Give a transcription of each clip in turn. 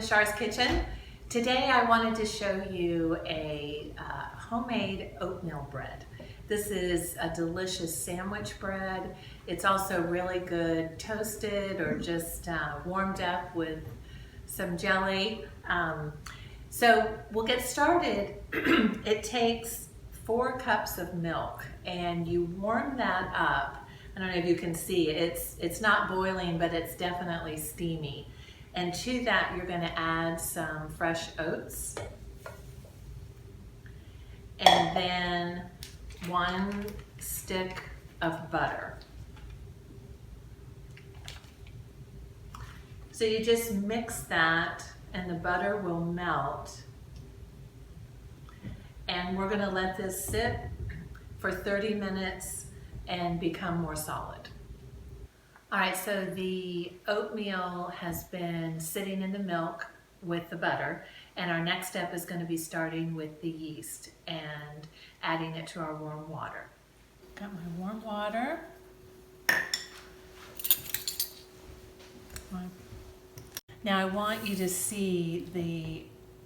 to Char's Kitchen. Today I wanted to show you a homemade oatmeal bread. This is a delicious sandwich bread. It's also really good toasted or just warmed up with some jelly. So we'll get started. It takes 4 cups of milk and you warm that up. I don't know if you can see, it's not boiling, but it's definitely steamy. And to that, you're gonna add some fresh oats. And then 1 stick of butter. So you just mix that and the butter will melt. And we're gonna let this sit for 30 minutes and become more solid. All right, so the oatmeal has been sitting in the milk with the butter, and our next step is going to be starting with the yeast and adding it to our warm water. Got my warm water. Now I want you to see the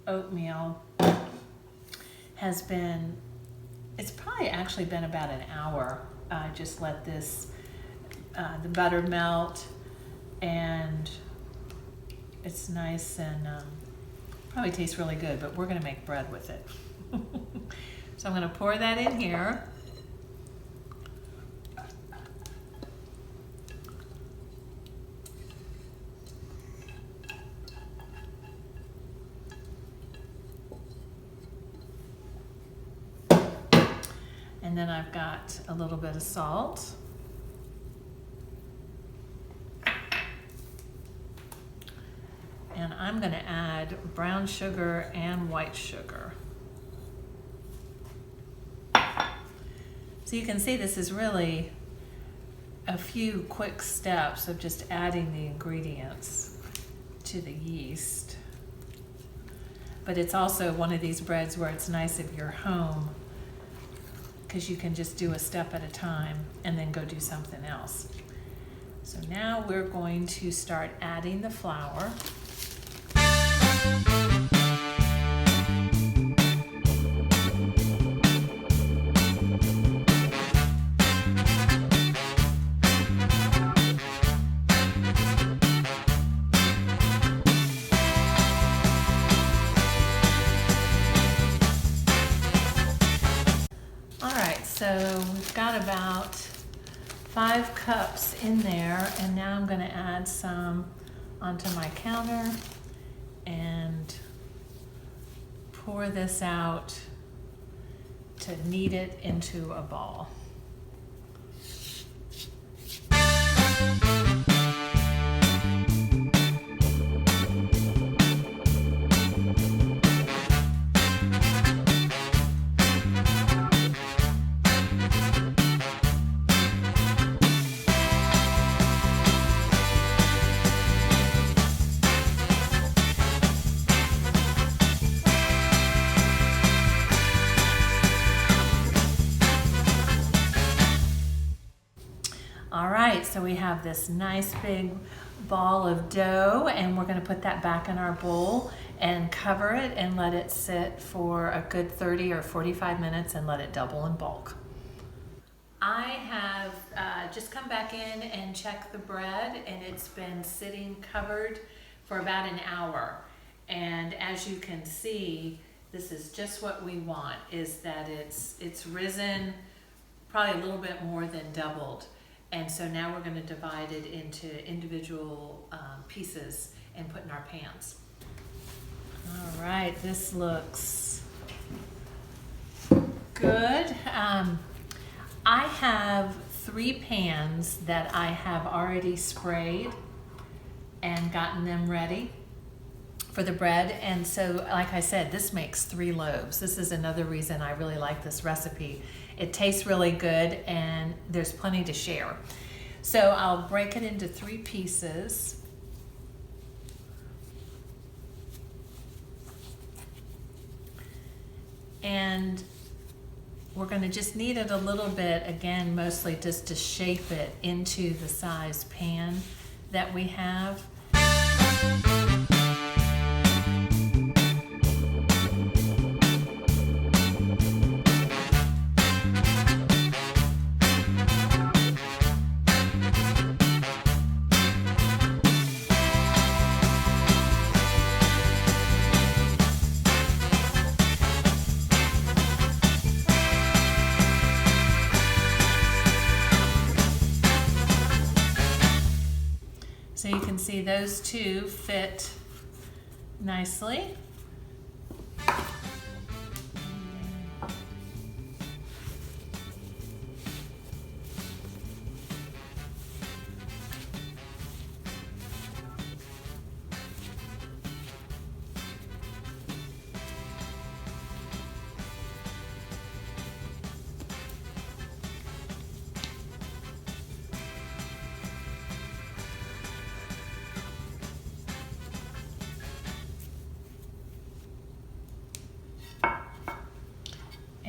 oatmeal has been, it's probably actually been about an hour. I just let this the butter melt, and it's nice and probably tastes really good, but we're going to make bread with it. So I'm going to pour that in here. And then I've got a little bit of salt. And I'm going to add brown sugar and white sugar. So you can see this is really a few quick steps of just adding the ingredients to the yeast. But it's also one of these breads where it's nice if you're home, because you can just do a step at a time and then go do something else. So now we're going to start adding the flour. All right, so we've got about 5 cups in there, and now I'm going to add some onto my counter and pour this out to knead it into a ball. All right, so we have this nice big ball of dough, and we're going to put that back in our bowl and cover it and let it sit for a good 30 or 45 minutes and let it double in bulk. I have just come back in and checked the bread, and it's been sitting covered for about an hour. And as you can see, this is just what we want, is that it's risen probably a little bit more than doubled. And so now we're going to divide it into individual pieces and put in our pans. All right, this looks good. I have 3 pans that I have already sprayed and gotten them ready for the bread. And so, like I said, this makes 3 loaves. This is another reason I really like this recipe. It tastes really good and there's plenty to share. So I'll break it into 3 pieces. And we're going to just knead it a little bit, again, mostly just to shape it into the size pan that we have. those two fit nicely.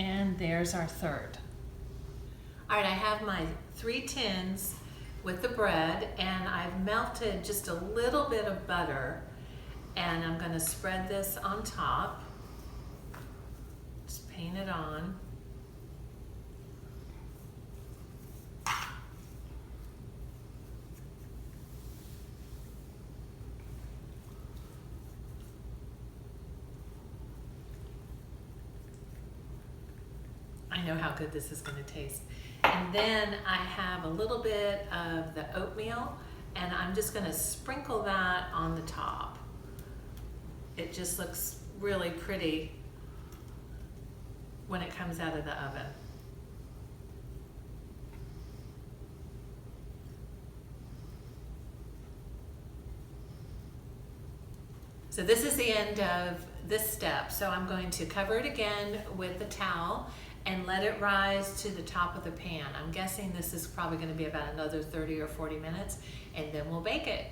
And there's our third. All right, I have my 3 tins with the bread, and I've melted just a little bit of butter, and I'm gonna spread this on top. Just paint it on. I know how good this is going to taste. And then I have a little bit of the oatmeal, and I'm just going to sprinkle that on the top. It just looks really pretty when it comes out of the oven. So this is the end of this step. So I'm going to cover it again with the towel and let it rise to the top of the pan. I'm guessing this is probably going to be about another 30 or 40 minutes, and then we'll bake it.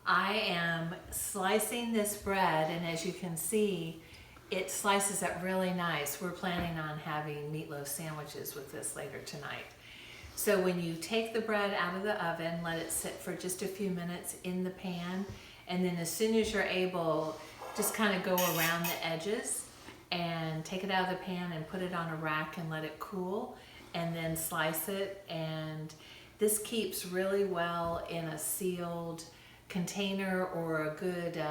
I am slicing this bread, and as you can see, it slices up really nice. We're planning on having meatloaf sandwiches with this later tonight. So when you take the bread out of the oven, let it sit for just a few minutes in the pan, and then as soon as you're able, just kind of go around the edges and take it out of the pan and put it on a rack and let it cool, and then slice it. And this keeps really well in a sealed container or a good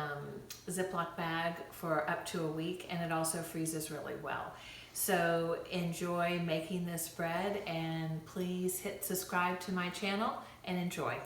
Ziploc bag for up to a week, and it also freezes really well. So enjoy making this bread, and please hit subscribe to my channel and enjoy.